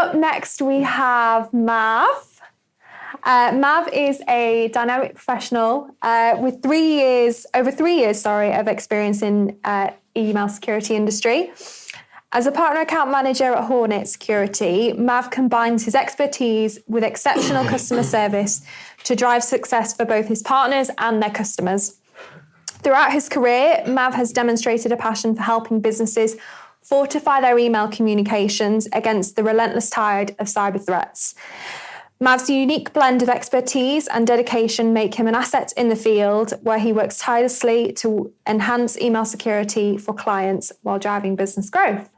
Up next, we have Mav. Mav is a dynamic professional with over 3 years, of experience in email security industry. As a partner account manager at Hornet Security, Mav combines his expertise with exceptional customer service to drive success for both his partners and their customers. Throughout his career, Mav has demonstrated a passion for helping businesses fortify their email communications against the relentless tide of cyber threats. Mav's unique blend of expertise and dedication make him an asset in the field, where he works tirelessly to enhance email security for clients while driving business growth.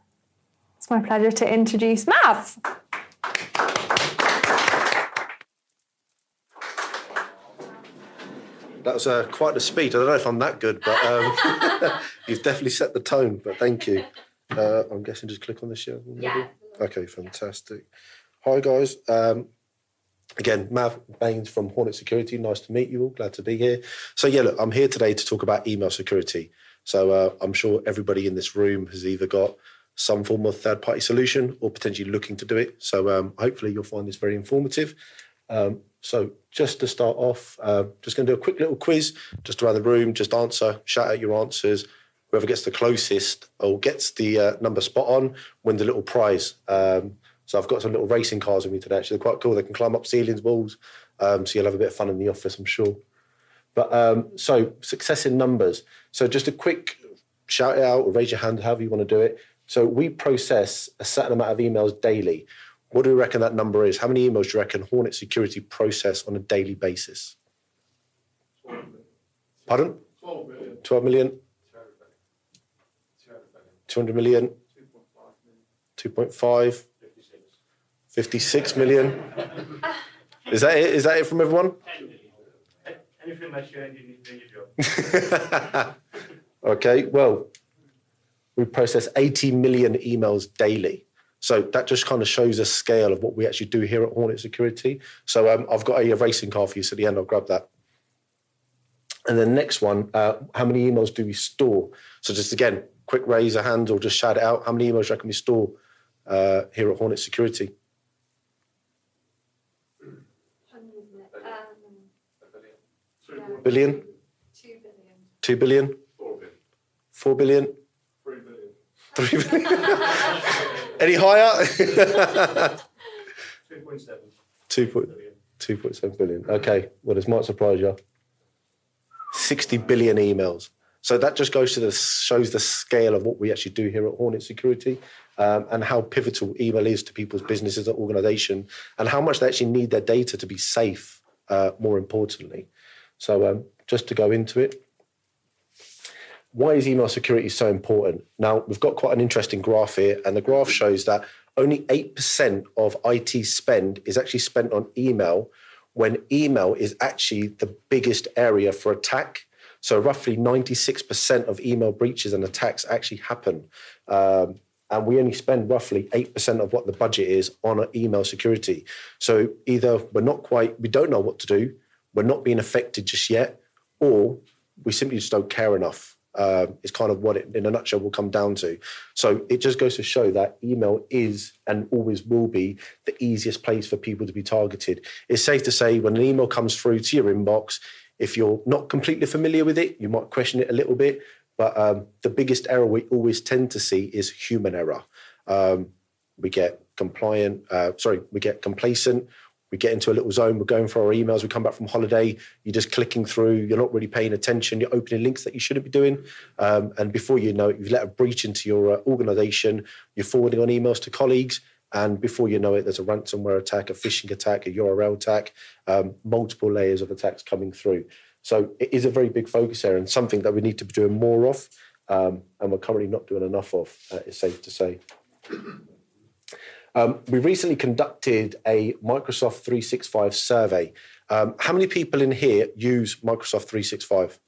It's my pleasure to introduce Mav. That was quite a speed. I don't know if I'm that good, but you've definitely set the tone, but thank you. I'm guessing just click on the share. Yeah. Okay, fantastic. Hi, guys. Again, Mav Bains from Hornet Security. Nice to meet you all. Glad to be here. So, yeah, look, I'm here today to talk about email security. So I'm sure everybody in this room has either got some form of third-party solution or potentially looking to do it. So hopefully you'll find this very informative. So just to start off, just going to do a quick little quiz, just around the room, just shout out your answers. Whoever gets the closest or gets the number spot on wins a little prize. So I've got some little racing cars with me today. Actually, they're quite cool. They can climb up ceilings, walls. So you'll have a bit of fun in the office, I'm sure. But so success in numbers. So just a quick shout out or raise your hand, however you want to do it. So we process a certain amount of emails daily. What do you reckon that number is? How many emails do you reckon Hornet Security process on a daily basis? 12 million. Pardon? 12 million. 12 million? 200 million? 2.5? 56 million? Is that it? Is that it from everyone? 10 million. Anything less you ain't doing your job. Okay, well, we process 80 million emails daily. So that just kind of shows a scale of what we actually do here at Hornet Security. So I've got a racing car for you, so at the end I'll grab that. And the next one, how many emails do we store? So just again, quick raise a hand or just shout it out. How many emails do you reckon we store here at Hornet Security? Billion? 2 billion? 4 billion? 3 billion? Any higher? 2.7 billion. Okay, well, this might surprise you. 60 billion emails. So that just shows the scale of what we actually do here at Hornet Security, and how pivotal email is to people's businesses or organisation, and how much they actually need their data to be safe, more importantly. So just to go into it, why is email security so important? Now, we've got quite an interesting graph here, and the graph shows that only 8% of IT spend is actually spent on email, when email is actually the biggest area for attack. So roughly 96% of email breaches and attacks actually happen. And we only spend roughly 8% of what the budget is on email security. So either we don't know what to do, we're not being affected just yet, or we simply just don't care enough. Is kind of what it, in a nutshell, will come down to. So it just goes to show that email is and always will be the easiest place for people to be targeted. It's safe to say when an email comes through to your inbox, if you're not completely familiar with it, you might question it a little bit. But the biggest error we always tend to see is human error. We get complacent. We get into a little zone, we're going for our emails, we come back from holiday, you're just clicking through, you're not really paying attention, you're opening links that you shouldn't be doing. And before you know it, you've let a breach into your organisation, you're forwarding on emails to colleagues, and before you know it, there's a ransomware attack, a phishing attack, a URL attack, multiple layers of attacks coming through. So it is a very big focus area and something that we need to be doing more of, and we're currently not doing enough of, it's safe to say. We recently conducted a Microsoft 365 survey. How many people in here use Microsoft 365?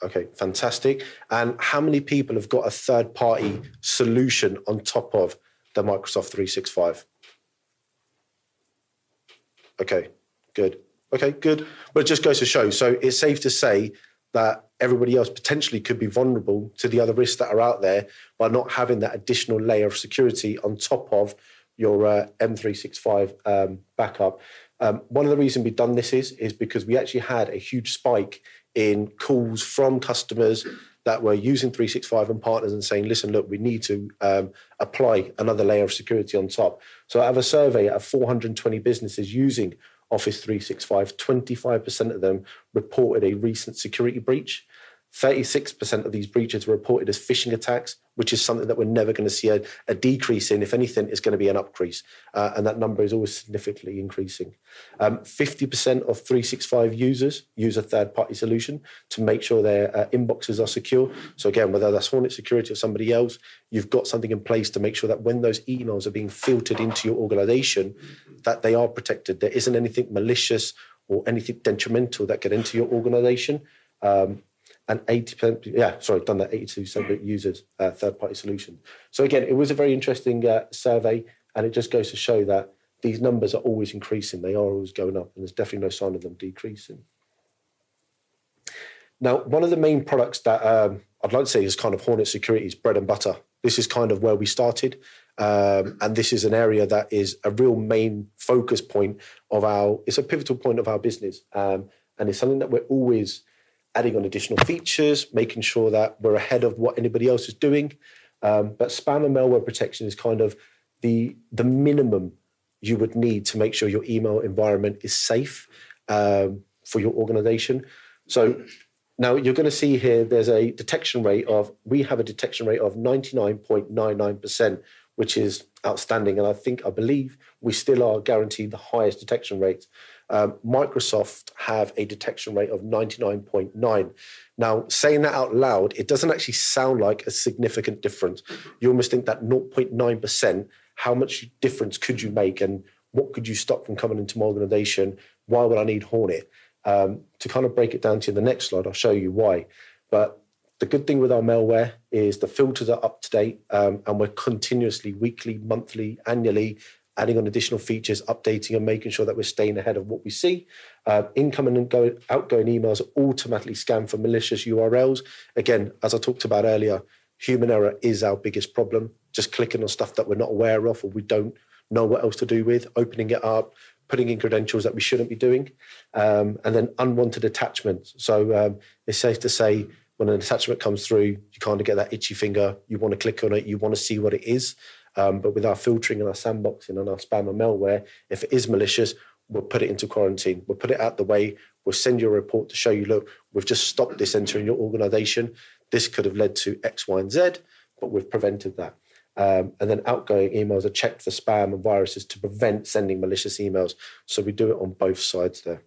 Okay, fantastic. And how many people have got a third-party solution on top of the Microsoft 365? Okay, good. Okay, good. But it just goes to show. So it's safe to say that everybody else potentially could be vulnerable to the other risks that are out there by not having that additional layer of security on top of your M365 backup. One of the reasons we've done this is because we actually had a huge spike in calls from customers that were using 365 and partners and saying, listen, look, we need to apply another layer of security on top. So I have a survey of 420 businesses using Office 365. 25% of them reported a recent security breach. 36% of these breaches were reported as phishing attacks, which is something that we're never going to see a decrease in. If anything, it's going to be an upcrease. And that number is always significantly increasing. 50% of 365 users use a third-party solution to make sure their inboxes are secure. So again, whether that's Hornet Security or somebody else, you've got something in place to make sure that when those emails are being filtered into your organization, that they are protected. There isn't anything malicious or anything detrimental that get into your organization. And 80%, done that, 82% that uses third-party solutions. So again, it was a very interesting survey, and it just goes to show that these numbers are always increasing. They are always going up, and there's definitely no sign of them decreasing. Now, one of the main products that I'd like to say is kind of Hornet Security's bread and butter. This is kind of where we started, and this is an area that is a real main focus point of it's a pivotal point of our business, and it's something that we're always adding on additional features, making sure that we're ahead of what anybody else is doing. But spam and malware protection is kind of the minimum you would need to make sure your email environment is safe for your organization. So now you're going to see here, we have a detection rate of 99.99%, which is outstanding. And I believe we still are guaranteed the highest detection rates. Microsoft have a detection rate of 99.9. Now, saying that out loud, it doesn't actually sound like a significant difference. You almost think that 0.9%, how much difference could you make and what could you stop from coming into my organization? Why would I need Hornet? To kind of break it down to the next slide, I'll show you why. But the good thing with our malware is the filters are up to date, and we're continuously, weekly, monthly, annually, adding on additional features, updating and making sure that we're staying ahead of what we see. Incoming and outgoing emails are automatically scanned for malicious URLs. Again, as I talked about earlier, human error is our biggest problem. Just clicking on stuff that we're not aware of or we don't know what else to do with, opening it up, putting in credentials that we shouldn't be doing, and then unwanted attachments. So it's safe to say when an attachment comes through, you kind of get that itchy finger, you want to click on it, you want to see what it is. But with our filtering and our sandboxing and our spam and malware, if it is malicious, we'll put it into quarantine. We'll put it out the way. We'll send you a report to show you, look, we've just stopped this entering your organization. This could have led to X, Y, and Z, but we've prevented that. And then outgoing emails are checked for spam and viruses to prevent sending malicious emails. So we do it on both sides there.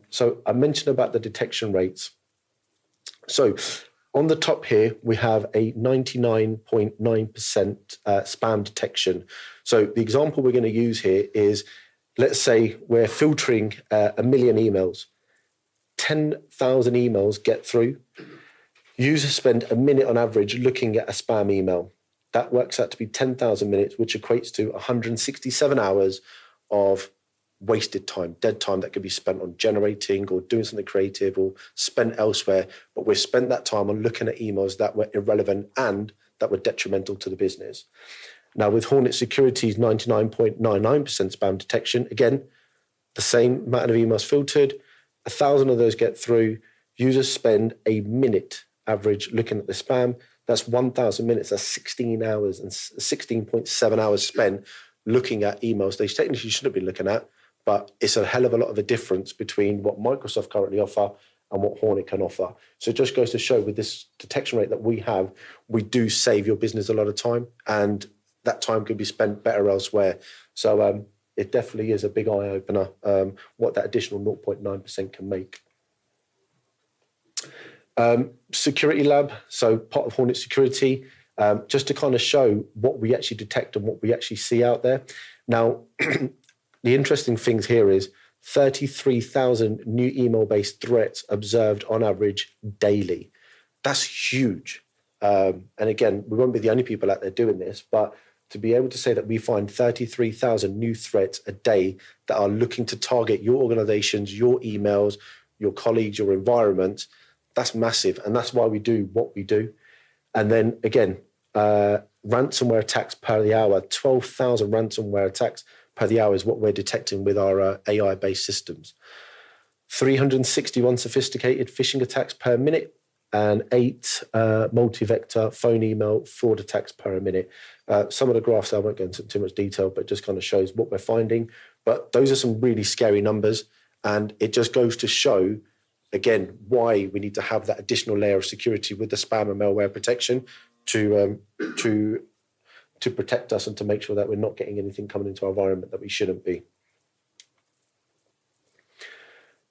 So I mentioned about the detection rates. So on the top here, we have a 99.9% spam detection. So the example we're going to use here is, let's say we're filtering 1 million emails. 10,000 emails get through. Users spend a minute on average looking at a spam email. That works out to be 10,000 minutes, which equates to 167 hours of wasted time, dead time that could be spent on generating or doing something creative or spent elsewhere. But we've spent that time on looking at emails that were irrelevant and that were detrimental to the business. Now, with Hornet Security's 99.99% spam detection, again, the same amount of emails filtered, 1,000 of those get through. Users spend a minute average looking at the spam. That's 1,000 minutes. That's 16 hours and 16.7 hours spent looking at emails they technically shouldn't be looking at, but it's a hell of a lot of a difference between what Microsoft currently offer and what Hornet can offer. So it just goes to show with this detection rate that we have, we do save your business a lot of time, and that time could be spent better elsewhere. So it definitely is a big eye-opener what that additional 0.9% can make. Security Lab, so part of Hornet Security, just to kind of show what we actually detect and what we actually see out there. Now, the interesting things here is 33,000 new email-based threats observed on average daily. That's huge. And again, we won't be the only people out there doing this, but to be able to say that we find 33,000 new threats a day that are looking to target your organizations, your emails, your colleagues, your environment, that's massive. And that's why we do what we do. And then again, ransomware attacks per the hour. 12,000 ransomware attacks per the hour is what we're detecting with our AI-based systems. 361 sophisticated phishing attacks per minute, and 8 multi-vector phone email fraud attacks per minute. Some of the graphs, I won't go into too much detail, but just kind of shows what we're finding. But those are some really scary numbers, and it just goes to show, again, why we need to have that additional layer of security with the spam and malware protection to protect us and to make sure that we're not getting anything coming into our environment that we shouldn't be.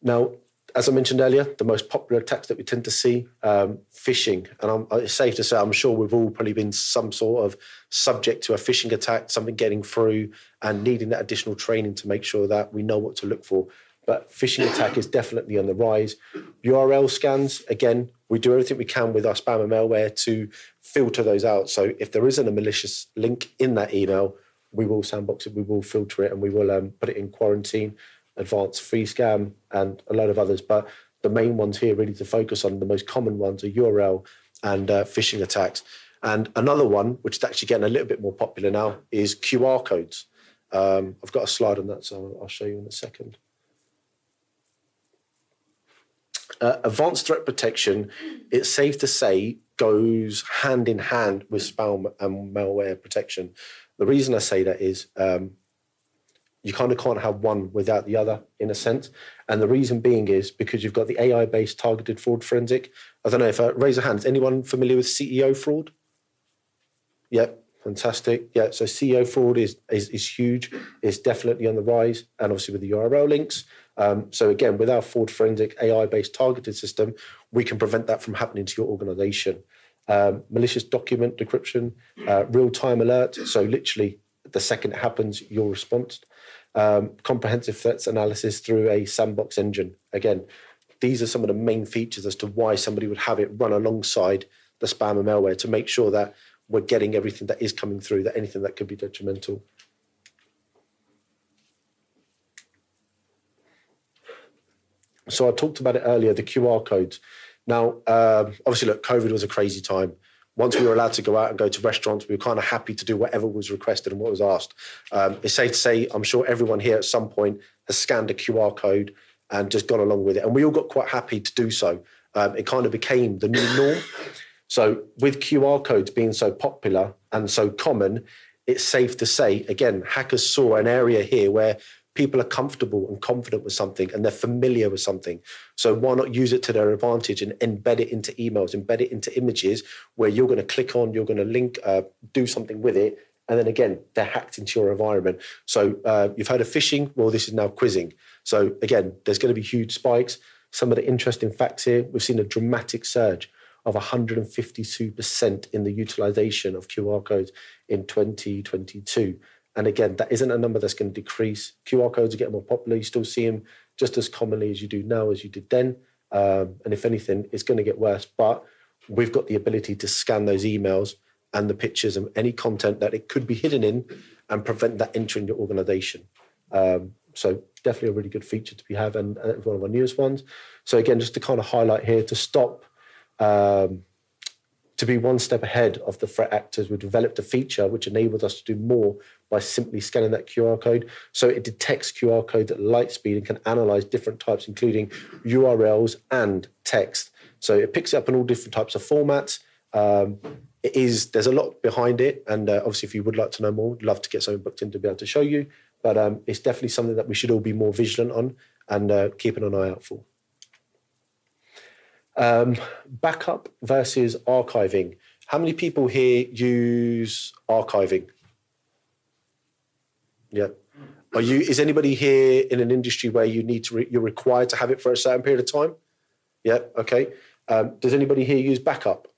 Now, as I mentioned earlier, the most popular attacks that we tend to see, phishing. And it's safe to say, I'm sure we've all probably been some sort of subject to a phishing attack, something getting through and needing that additional training to make sure that we know what to look for. But phishing attack is definitely on the rise. URL scans, again, we do everything we can with our spam and malware to filter those out. So if there isn't a malicious link in that email, we will sandbox it, we will filter it, and we will put it in quarantine, advanced free scam, and a lot of others. But the main ones here really to focus on, the most common ones are URL and phishing attacks. And another one, which is actually getting a little bit more popular now, is QR codes. I've got a slide on that, so I'll show you in a second. Advanced threat protection, it's safe to say, goes hand in hand with spam and malware protection. The reason I say that is you kind of can't have one without the other, in a sense. And the reason being is because you've got the AI-based targeted fraud forensic. I don't know if raise a hand. Is anyone familiar with CEO fraud? Yep, fantastic. Yeah, so CEO fraud is huge. It's definitely on the rise, and obviously with the URL links. So again, with our fraud forensic AI-based targeted system, we can prevent that from happening to your organization. Malicious document decryption, real-time alert. So literally the second it happens, you're responded. Comprehensive threats analysis through a sandbox engine. Again, these are some of the main features as to why somebody would have it run alongside the spam and malware to make sure that we're getting everything that is coming through, that anything that could be detrimental. So I talked about it earlier, the QR codes. Now, obviously, look, COVID was a crazy time. Once we were allowed to go out and go to restaurants, we were kind of happy to do whatever was requested and what was asked. It's safe to say, I'm sure everyone here at some point has scanned a QR code and just gone along with it. And we all got quite happy to do so. It kind of became the new norm. So with QR codes being so popular and so common, it's safe to say, again, hackers saw an area here where people are comfortable and confident with something and they're familiar with something. So why not use it to their advantage and embed it into emails, embed it into images where you're going to click on, you're going to link, do something with it. And then again, they're hacked into your environment. So you've heard of phishing. Well, this is now quizzing. So again, there's going to be huge spikes. Some of the interesting facts here, we've seen a dramatic surge of 152% in the utilization of QR codes in 2022. And again, that isn't a number that's going to decrease. QR codes are getting more popular. You still see them just as commonly as you do now as you did then. And if anything, it's going to get worse. But we've got the ability to scan those emails and the pictures and any content that it could be hidden in and prevent that entering your organization. So definitely a really good feature to have, and one of our newest ones. So again, just to kind of highlight here, to stop, to be one step ahead of the threat actors, we developed a feature which enables us to do more by simply scanning that QR code. So it detects QR codes at light speed and can analyze different types, including URLs and text. So it picks it up in all different types of formats. There's a lot behind it. And obviously, if you would like to know more, I'd love to get something booked in to be able to show you. But it's definitely something that we should all be more vigilant on and keeping an eye out for. Backup versus archiving. How many people here use archiving? Yeah. Is anybody here in an industry where you're required to have it for a certain period of time? Yeah. Okay. Does anybody here use backup?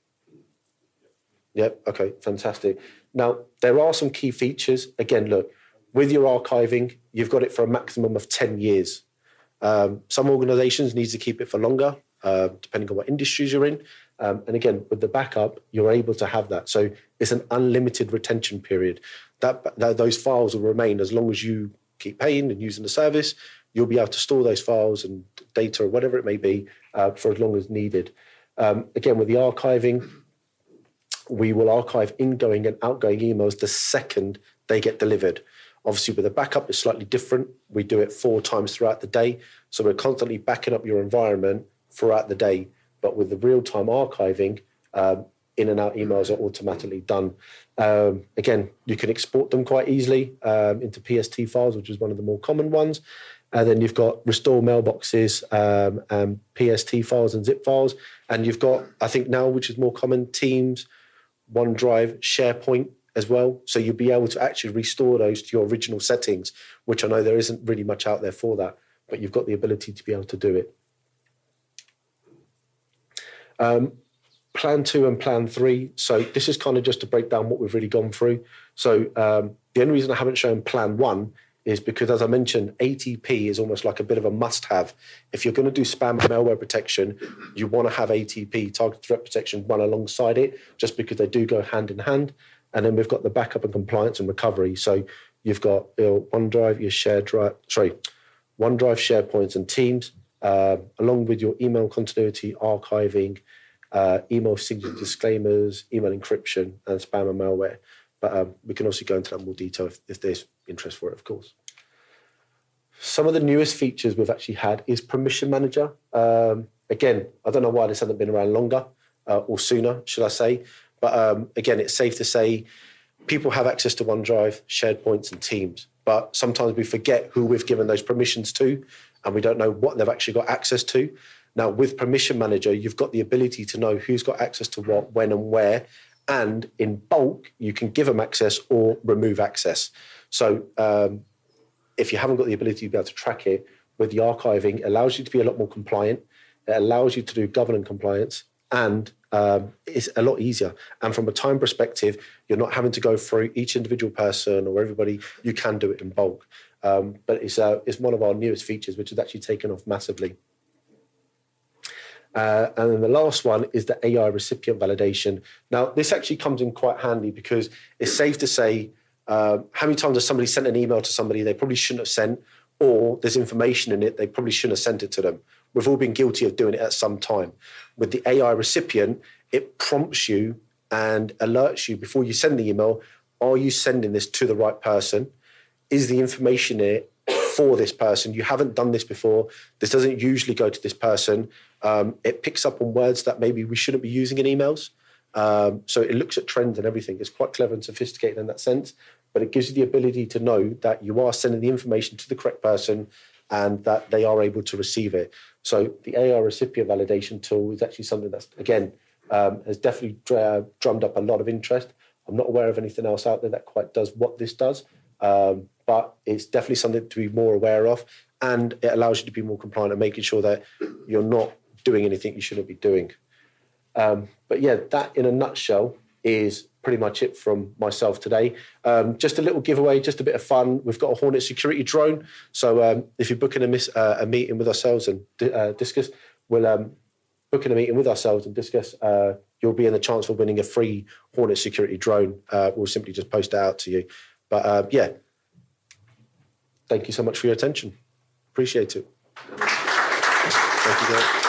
Yeah. Okay. Fantastic. Now, there are some key features. Again, look, with your archiving, you've got it for a maximum of 10 years. Some organizations need to keep it for longer, depending on what industries you're in. And again, with the backup, you're able to have that. So it's an unlimited retention period. Those files will remain as long as you keep paying and using the service. You'll be able to store those files and data or whatever it may be for as long as needed. Again, with the archiving, we will archive ingoing and outgoing emails the second they get delivered. Obviously, with a backup, it's slightly different. We do it 4 times throughout the day. So we're constantly backing up your environment throughout the day. But with the real-time archiving, in and out emails are automatically done. Again, you can export them quite easily into PST files, which is one of the more common ones. And then you've got restore mailboxes, and PST files and zip files. And you've got, I think now, which is more common, Teams, OneDrive, SharePoint as well. So you'll be able to actually restore those to your original settings, which I know there isn't really much out there for that, but you've got the ability to be able to do it. Plan 2 and Plan 3. So this is kind of just to break down what we've really gone through. So the only reason I haven't shown Plan 1 is because, as I mentioned, ATP is almost like a bit of a must-have. If you're going to do spam and malware protection, you want to have ATP, targeted threat protection, run alongside it, just because they do go hand in hand. And then we've got the backup and compliance and recovery. So you've got your OneDrive, your OneDrive, SharePoints, and Teams, along with your email continuity, archiving, email signature disclaimers, email encryption, and spam and malware. But we can also go into that in more detail if there's interest for it, of course. Some of the newest features we've actually had is Permission Manager. Again, I don't know why this hasn't been around longer or sooner, should I say. But again, it's safe to say people have access to OneDrive, SharePoints, and Teams. But sometimes we forget who we've given those permissions to, and we don't know what they've actually got access to. Now, with Permission Manager, you've got the ability to know who's got access to what, when, and where. And in bulk, you can give them access or remove access. So if you haven't got the ability to be able to track it, with the archiving, it allows you to be a lot more compliant. It allows you to do governance compliance, and it's a lot easier. And from a time perspective, you're not having to go through each individual person or everybody. You can do it in bulk. But it's one of our newest features, which has actually taken off massively. And then the last one is the AI recipient validation. Now, this actually comes in quite handy because it's safe to say, how many times has somebody sent an email to somebody they probably shouldn't have sent, or there's information in it they probably shouldn't have sent it to them. We've all been guilty of doing it at some time. With the AI recipient, it prompts you and alerts you before you send the email, are you sending this to the right person? Is the information in it for this person? You haven't done this before. This doesn't usually go to this person. It picks up on words that maybe we shouldn't be using in emails. So it looks at trends and everything. It's quite clever and sophisticated in that sense, but it gives you the ability to know that you are sending the information to the correct person and that they are able to receive it. So the AI recipient validation tool is actually something that's, again, has definitely drummed up a lot of interest. I'm not aware of anything else out there that quite does what this does, but it's definitely something to be more aware of, and it allows you to be more compliant and making sure that you're not doing anything you shouldn't be doing. But yeah, that in a nutshell is pretty much it from myself today. Just a little giveaway, just a bit of fun. We've got a Hornet Security drone. So if you're booking a meeting with ourselves and Discus, we'll book in a meeting with ourselves and Discus. You'll be in the chance for winning a free Hornet Security drone. We'll simply just post it out to you. But yeah, thank you so much for your attention. Appreciate it. Thank you, guys.